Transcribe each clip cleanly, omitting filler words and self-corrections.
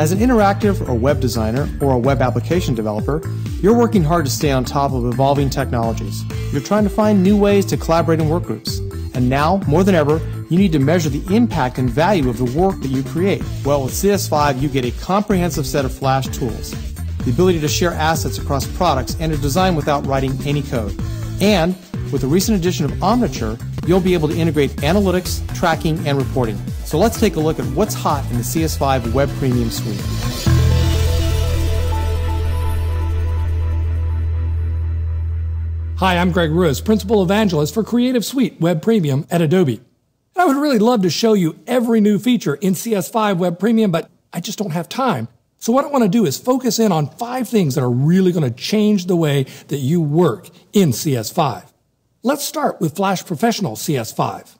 As an interactive or web designer or a web application developer, you're working hard to stay on top of evolving technologies. You're trying to find new ways to collaborate in workgroups. And now, more than ever, you need to measure the impact and value of the work that you create. Well, with CS5, you get a comprehensive set of Flash tools, the ability to share assets across products, and to design without writing any code. And with the recent addition of Omniture, you'll be able to integrate analytics, tracking, and reporting. So let's take a look at what's hot in the CS5 Web Premium Suite. Hi, I'm Greg Ruiz, Principal Evangelist for Creative Suite Web Premium at Adobe. I would really love to show you every new feature in CS5 Web Premium, but I just don't have time. So what I want to do is focus in on 5 things that are really going to change the way that you work in CS5. Let's start with Flash Professional CS5.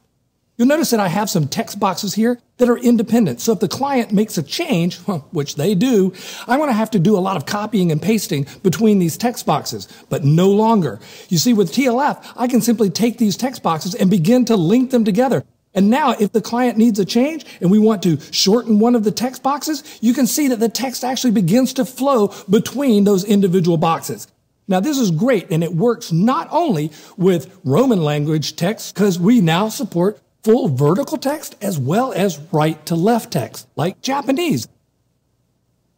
You'll notice that I have some text boxes here that are independent. So if the client makes a change, which they do, I'm going to have to do a lot of copying and pasting between these text boxes, but no longer. You see, with TLF, I can simply take these text boxes and begin to link them together. And now if the client needs a change and we want to shorten one of the text boxes, you can see that the text actually begins to flow between those individual boxes. Now this is great, and it works not only with Roman language text, because we now support full vertical text as well as right to left text, like Japanese.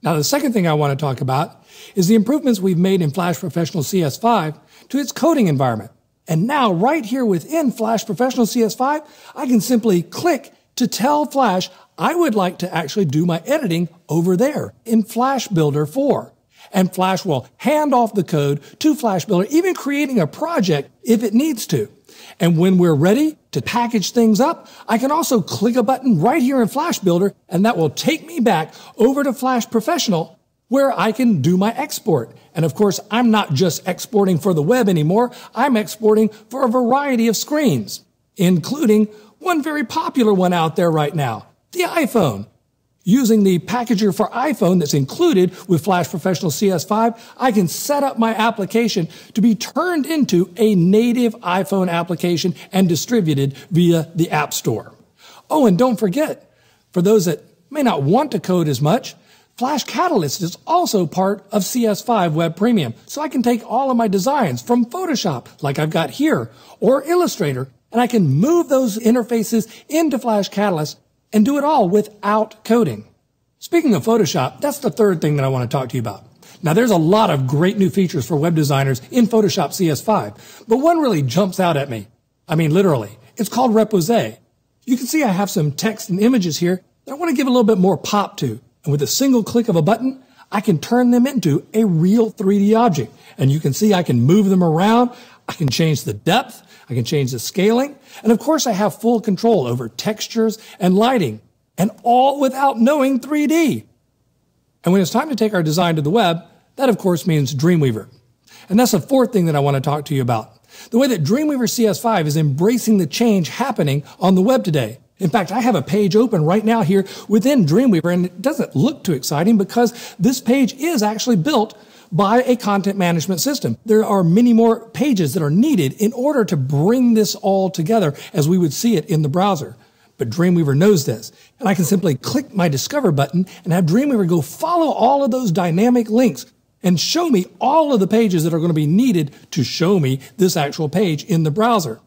Now the second thing I want to talk about is the improvements we've made in Flash Professional CS5 to its coding environment. And now right here within Flash Professional CS5, I can simply click to tell Flash I would like to actually do my editing over there in Flash Builder 4. And Flash will hand off the code to Flash Builder, even creating a project if it needs to. And when we're ready to package things up, I can also click a button right here in Flash Builder, and that will take me back over to Flash Professional, where I can do my export. And of course, I'm not just exporting for the web anymore. I'm exporting for a variety of screens, including one very popular one out there right now, the iPhone. Using the packager for iPhone that's included with Flash Professional CS5, I can set up my application to be turned into a native iPhone application and distributed via the App Store. Oh, and don't forget, for those that may not want to code as much, Flash Catalyst is also part of CS5 Web Premium, so I can take all of my designs from Photoshop, like I've got here, or Illustrator, and I can move those interfaces into Flash Catalyst and do it all without coding. Speaking of Photoshop, that's the third thing that I want to talk to you about. Now, there's a lot of great new features for web designers in Photoshop CS5, but one really jumps out at me. I mean, literally. It's called Reposé. You can see I have some text and images here that I want to give a little bit more pop to. And with a single click of a button, I can turn them into a real 3D object. And you can see I can move them around. I can change the depth. I can change the scaling. And of course, I have full control over textures and lighting, and all without knowing 3D. And when it's time to take our design to the web, that of course means Dreamweaver. And that's the fourth thing that I want to talk to you about. The way that Dreamweaver CS5 is embracing the change happening on the web today. In fact, I have a page open right now here within Dreamweaver, and it doesn't look too exciting because this page is actually built by a content management system. There are many more pages that are needed in order to bring this all together as we would see it in the browser. But Dreamweaver knows this, and I can simply click my Discover button and have Dreamweaver go follow all of those dynamic links and show me all of the pages that are going to be needed to show me this actual page in the browser.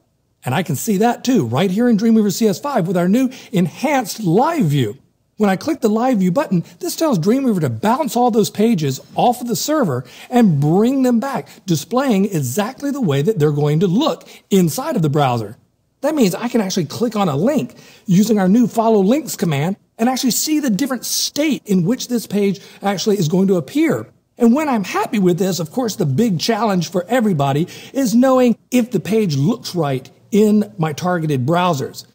And I can see that too, right here in Dreamweaver CS5 with our new enhanced live view. When I click the live view button, this tells Dreamweaver to bounce all those pages off of the server and bring them back, displaying exactly the way that they're going to look inside of the browser. That means I can actually click on a link using our new follow links command and actually see the different state in which this page actually is going to appear. And when I'm happy with this, of course, the big challenge for everybody is knowing if the page looks right in my targeted browsers.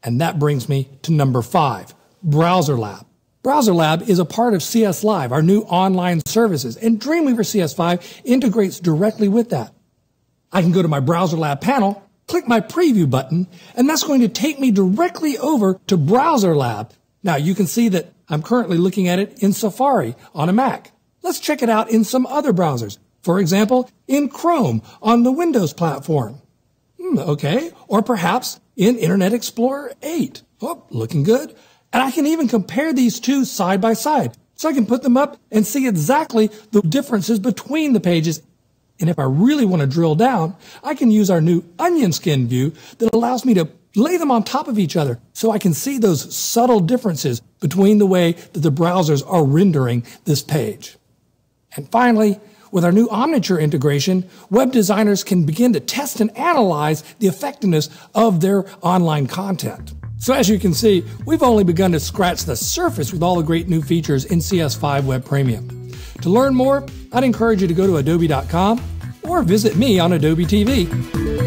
And that brings me to number 5. Browser Lab. Browser Lab is a part of CS Live, our new online services, and Dreamweaver CS5 integrates directly with that. I can go to my Browser Lab panel, click my preview button, and that's going to take me directly over to Browser Lab. Now you can see that I'm currently looking at it in Safari on a Mac. Let's check it out in some other browsers. For example, in Chrome on the Windows platform. Okay, or perhaps in Internet Explorer 8. Oh, looking good. And I can even compare these two side by side. So I can put them up and see exactly the differences between the pages. And if I really want to drill down, I can use our new onion skin view that allows me to lay them on top of each other so I can see those subtle differences between the way that the browsers are rendering this page. And finally, with our new Omniture integration, web designers can begin to test and analyze the effectiveness of their online content. So as you can see, we've only begun to scratch the surface with all the great new features in CS5 Web Premium. To learn more, I'd encourage you to go to adobe.com or visit me on Adobe TV.